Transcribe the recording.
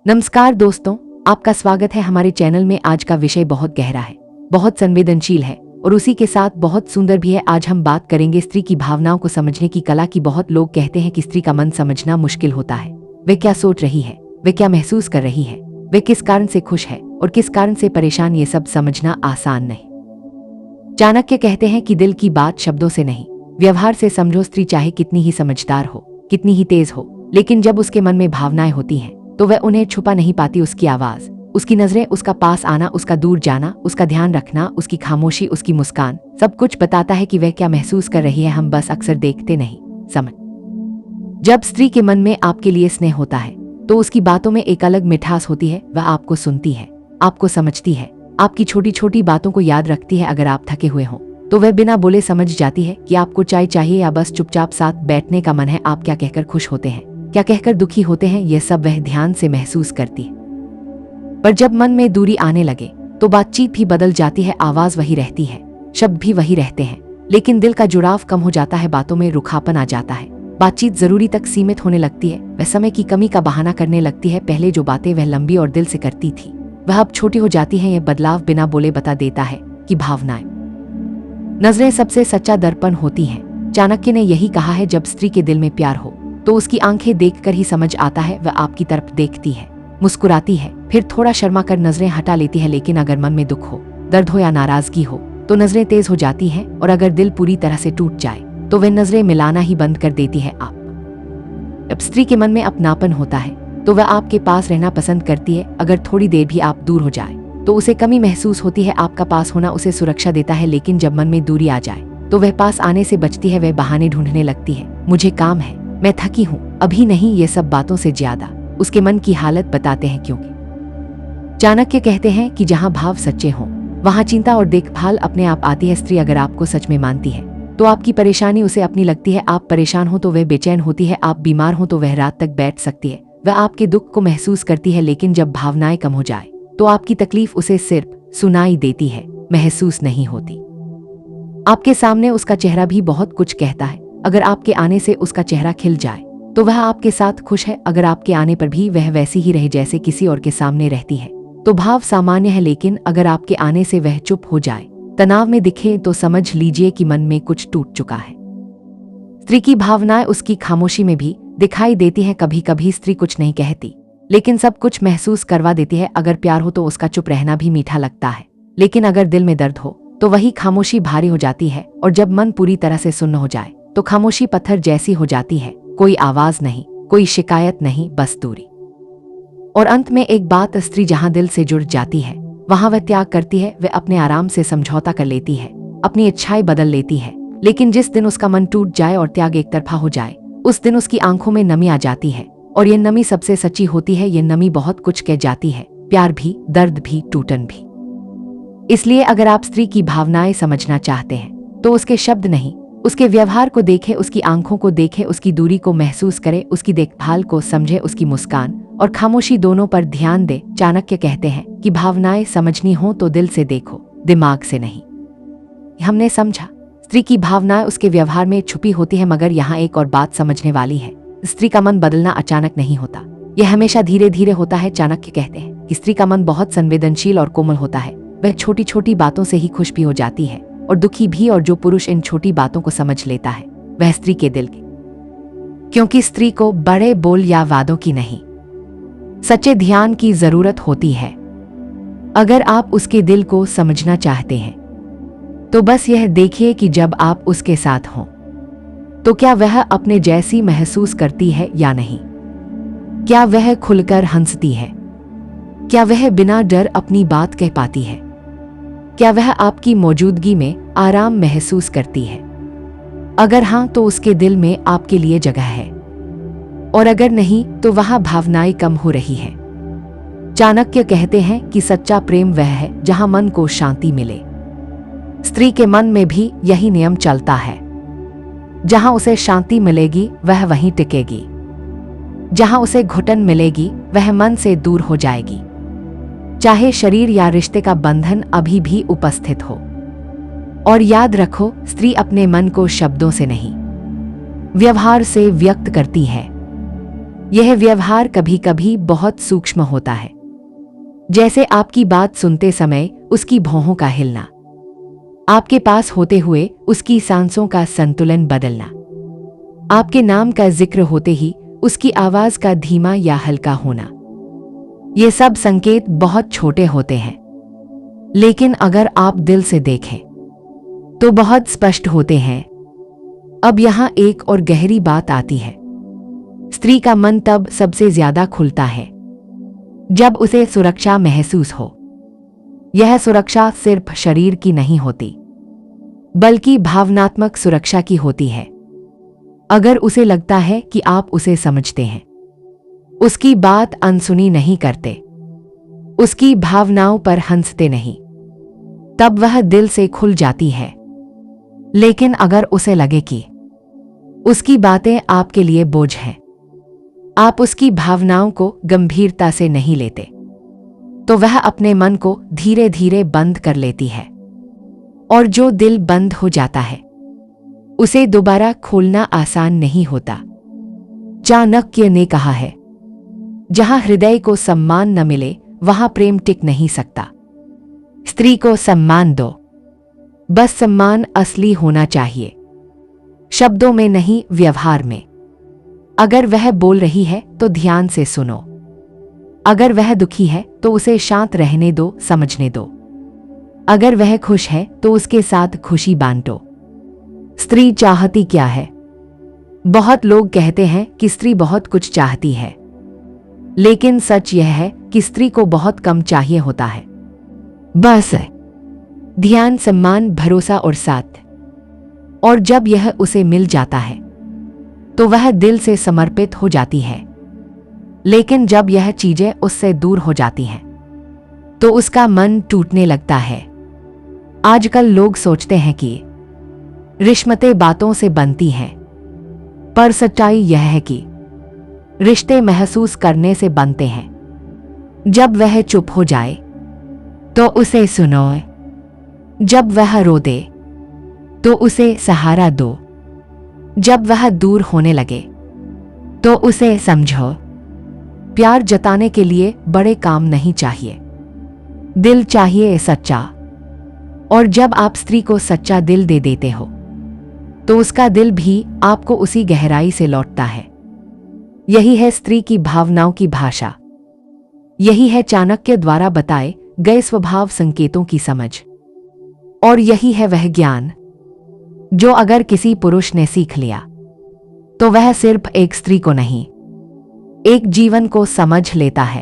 नमस्कार दोस्तों, आपका स्वागत है हमारे चैनल में। आज का विषय बहुत गहरा है, बहुत संवेदनशील है और उसी के साथ बहुत सुंदर भी है। आज हम बात करेंगे स्त्री की भावनाओं को समझने की कला की। बहुत लोग कहते हैं कि स्त्री का मन समझना मुश्किल होता है। वे क्या सोच रही है, वे क्या महसूस कर रही है, वे किस कारण से खुश है और किस कारण से परेशान, ये सब समझना आसान नहीं। चाणक्य कहते हैं कि दिल की बात शब्दों से नहीं, व्यवहार से समझो। स्त्री चाहे कितनी ही समझदार हो, कितनी ही तेज हो, लेकिन जब उसके मन में भावनाएं होती हैं तो वह उन्हें छुपा नहीं पाती। उसकी आवाज, उसकी नजरें, उसका पास आना, उसका दूर जाना, उसका ध्यान रखना, उसकी खामोशी, उसकी मुस्कान, सब कुछ बताता है कि वह क्या महसूस कर रही है। हम बस अक्सर देखते नहीं, समझ। जब स्त्री के मन में आपके लिए स्नेह होता है तो उसकी बातों में एक अलग मिठास होती है। वह आपको सुनती है, आपको समझती है, आपकी छोटी छोटी बातों को याद रखती है। अगर आप थके हुए हों तो वह बिना बोले समझ जाती है कि आपको चाय चाहिए या बस चुपचाप साथ बैठने का मन है। आप क्या कहकर खुश होते हैं, क्या कहकर दुखी होते हैं, यह सब वह ध्यान से महसूस करती है। पर जब मन में दूरी आने लगे तो बातचीत भी बदल जाती है। आवाज वही रहती है, शब्द भी वही रहते हैं, लेकिन दिल का जुड़ाव कम हो जाता है। बातों में रुखापन आ जाता है, बातचीत जरूरी तक सीमित होने लगती है। वह समय की कमी का बहाना करने लगती है। पहले जो बातें वह लंबी और दिल से करती थी वह अब छोटी हो जाती हैं। यह बदलाव बिना बोले बता देता है कि भावनाएं, नजरें सबसे सच्चा दर्पण होती हैं। चाणक्य ने यही कहा है, जब स्त्री के दिल में प्यार हो तो उसकी आंखें देखकर ही समझ आता है। वह आपकी तरफ देखती है, मुस्कुराती है, फिर थोड़ा शर्मा कर नजरें हटा लेती है। लेकिन अगर मन में दुख हो, दर्द हो या नाराजगी हो तो नजरें तेज हो जाती हैं। और अगर दिल पूरी तरह से टूट जाए तो वह नजरें मिलाना ही बंद कर देती है। अब स्त्री के मन में अपनापन होता है तो वह आपके पास रहना पसंद करती है। अगर थोड़ी देर भी आप दूर हो जाए तो उसे कमी महसूस होती है। आपका पास होना उसे सुरक्षा देता है। लेकिन जब मन में दूरी आ जाए तो वह पास आने से बचती है। वह बहाने ढूंढने लगती है, मुझे काम है, मैं थकी हूँ, अभी नहीं। ये सब बातों से ज्यादा उसके मन की हालत बताते हैं। क्योंकि चाणक्य कहते हैं कि जहाँ भाव सच्चे हों वहाँ चिंता और देखभाल अपने आप आती है। स्त्री अगर आपको सच में मानती है तो आपकी परेशानी उसे अपनी लगती है। आप परेशान हो तो वह बेचैन होती है, आप बीमार हो तो वह रात तक बैठ सकती है। वह आपके दुख को महसूस करती है। लेकिन जब भावनाएं कम हो जाए तो आपकी तकलीफ उसे सिर्फ सुनाई देती है, महसूस नहीं होती। आपके सामने उसका चेहरा भी बहुत कुछ कहता है। अगर आपके आने से उसका चेहरा खिल जाए तो वह आपके साथ खुश है। अगर आपके आने पर भी वह वैसी ही रहे जैसे किसी और के सामने रहती है तो भाव सामान्य है। लेकिन अगर आपके आने से वह चुप हो जाए, तनाव में दिखे, तो समझ लीजिए कि मन में कुछ टूट चुका है। स्त्री की भावनाएं उसकी खामोशी में भी दिखाई देती हैं। कभी कभी स्त्री कुछ नहीं कहती लेकिन सब कुछ महसूस करवा देती है। अगर प्यार हो तो उसका चुप रहना भी मीठा लगता है, लेकिन अगर दिल में दर्द हो तो वही खामोशी भारी हो जाती है। और जब मन पूरी तरह से सुन्न हो जाए तो खामोशी पत्थर जैसी हो जाती है। कोई आवाज नहीं, कोई शिकायत नहीं, बस दूरी। और अंत में एक बात, स्त्री जहां दिल से जुड़ जाती है वहां वह त्याग करती है। वह अपने आराम से समझौता कर लेती है, अपनी इच्छाएं बदल लेती है। लेकिन जिस दिन उसका मन टूट जाए और त्याग एक तरफा हो जाए, उस दिन उसकी आंखों में नमी आ जाती है। और ये नमी सबसे सच्ची होती है। ये नमी बहुत कुछ कह जाती है, प्यार भी, दर्द भी, टूटन भी। इसलिए अगर आप स्त्री की भावनाएं समझना चाहते हैं तो उसके शब्द नहीं, उसके व्यवहार को देखें, उसकी आंखों को देखें, उसकी दूरी को महसूस करें, उसकी देखभाल को समझें, उसकी मुस्कान और खामोशी दोनों पर ध्यान दें। चाणक्य कहते हैं कि भावनाएं समझनी हो तो दिल से देखो, दिमाग से नहीं। हमने समझा, स्त्री की भावनाएं उसके व्यवहार में छुपी होती है। मगर यहाँ एक और बात समझने वाली है, स्त्री का मन बदलना अचानक नहीं होता, यह हमेशा धीरे धीरे होता है। चाणक्य कहते हैं कि स्त्री का मन बहुत संवेदनशील और कोमल होता है। वह छोटी छोटी बातों से ही खुश भी हो जाती है और दुखी भी। और जो पुरुष इन छोटी बातों को समझ लेता है वह स्त्री के दिल की, क्योंकि स्त्री को बड़े बोल या वादों की नहीं, सच्चे ध्यान की जरूरत होती है। अगर आप उसके दिल को समझना चाहते हैं तो बस यह देखिए कि जब आप उसके साथ हों तो क्या वह अपने जैसी महसूस करती है या नहीं। क्या वह खुलकर हंसती है, क्या वह बिना डर अपनी बात कह पाती है, क्या वह आपकी मौजूदगी में आराम महसूस करती है। अगर हाँ तो उसके दिल में आपके लिए जगह है, और अगर नहीं तो वहां भावनाएं कम हो रही है। चाणक्य कहते हैं कि सच्चा प्रेम वह है जहां मन को शांति मिले। स्त्री के मन में भी यही नियम चलता है, जहां उसे शांति मिलेगी वह वहीं टिकेगी, जहां उसे घुटन मिलेगी वह मन से दूर हो जाएगी, चाहे शरीर या रिश्ते का बंधन अभी भी उपस्थित हो। और याद रखो, स्त्री अपने मन को शब्दों से नहीं, व्यवहार से व्यक्त करती है। यह व्यवहार कभी कभी बहुत सूक्ष्म होता है, जैसे आपकी बात सुनते समय उसकी भौहों का हिलना, आपके पास होते हुए उसकी सांसों का संतुलन बदलना, आपके नाम का जिक्र होते ही उसकी आवाज का धीमा या हल्का होना। ये सब संकेत बहुत छोटे होते हैं, लेकिन अगर आप दिल से देखें तो बहुत स्पष्ट होते हैं। अब यहां एक और गहरी बात आती है। स्त्री का मन तब सबसे ज्यादा खुलता है जब उसे सुरक्षा महसूस हो। यह सुरक्षा सिर्फ शरीर की नहीं होती, बल्कि भावनात्मक सुरक्षा की होती है। अगर उसे लगता है कि आप उसे समझते हैं, उसकी बात अनसुनी नहीं करते, उसकी भावनाओं पर हंसते नहीं, तब वह दिल से खुल जाती है। लेकिन अगर उसे लगे कि उसकी बातें आपके लिए बोझ हैं, आप उसकी भावनाओं को गंभीरता से नहीं लेते, तो वह अपने मन को धीरे धीरे बंद कर लेती है। और जो दिल बंद हो जाता है, उसे दोबारा खोलना आसान नहीं होता। चाणक्य ने कहा है, जहां हृदय को सम्मान न मिले वहां प्रेम टिक नहीं सकता। स्त्री को सम्मान दो, बस सम्मान असली होना चाहिए, शब्दों में नहीं, व्यवहार में। अगर वह बोल रही है तो ध्यान से सुनो, अगर वह दुखी है तो उसे शांत रहने दो, समझने दो। अगर वह खुश है तो उसके साथ खुशी बांटो। स्त्री चाहती क्या है? बहुत लोग कहते हैं कि स्त्री बहुत कुछ चाहती है, लेकिन सच यह है कि स्त्री को बहुत कम चाहिए होता है। बस ध्यान, सम्मान, भरोसा और साथ। और जब यह उसे मिल जाता है तो वह दिल से समर्पित हो जाती है। लेकिन जब यह चीजें उससे दूर हो जाती हैं तो उसका मन टूटने लगता है। आजकल लोग सोचते हैं कि रिश्तें बातों से बनती हैं, पर सच्चाई यह है कि रिश्ते महसूस करने से बनते हैं। जब वह चुप हो जाए तो उसे सुनो, जब वह रो दे तो उसे सहारा दो, जब वह दूर होने लगे तो उसे समझो। प्यार जताने के लिए बड़े काम नहीं चाहिए, दिल चाहिए सच्चा। और जब आप स्त्री को सच्चा दिल दे देते हो तो उसका दिल भी आपको उसी गहराई से लौटता है। यही है स्त्री की भावनाओं की भाषा, यही है चाणक्य द्वारा बताए गए स्वभाव संकेतों की समझ, और यही है वह ज्ञान जो अगर किसी पुरुष ने सीख लिया तो वह सिर्फ एक स्त्री को नहीं, एक जीवन को समझ लेता है।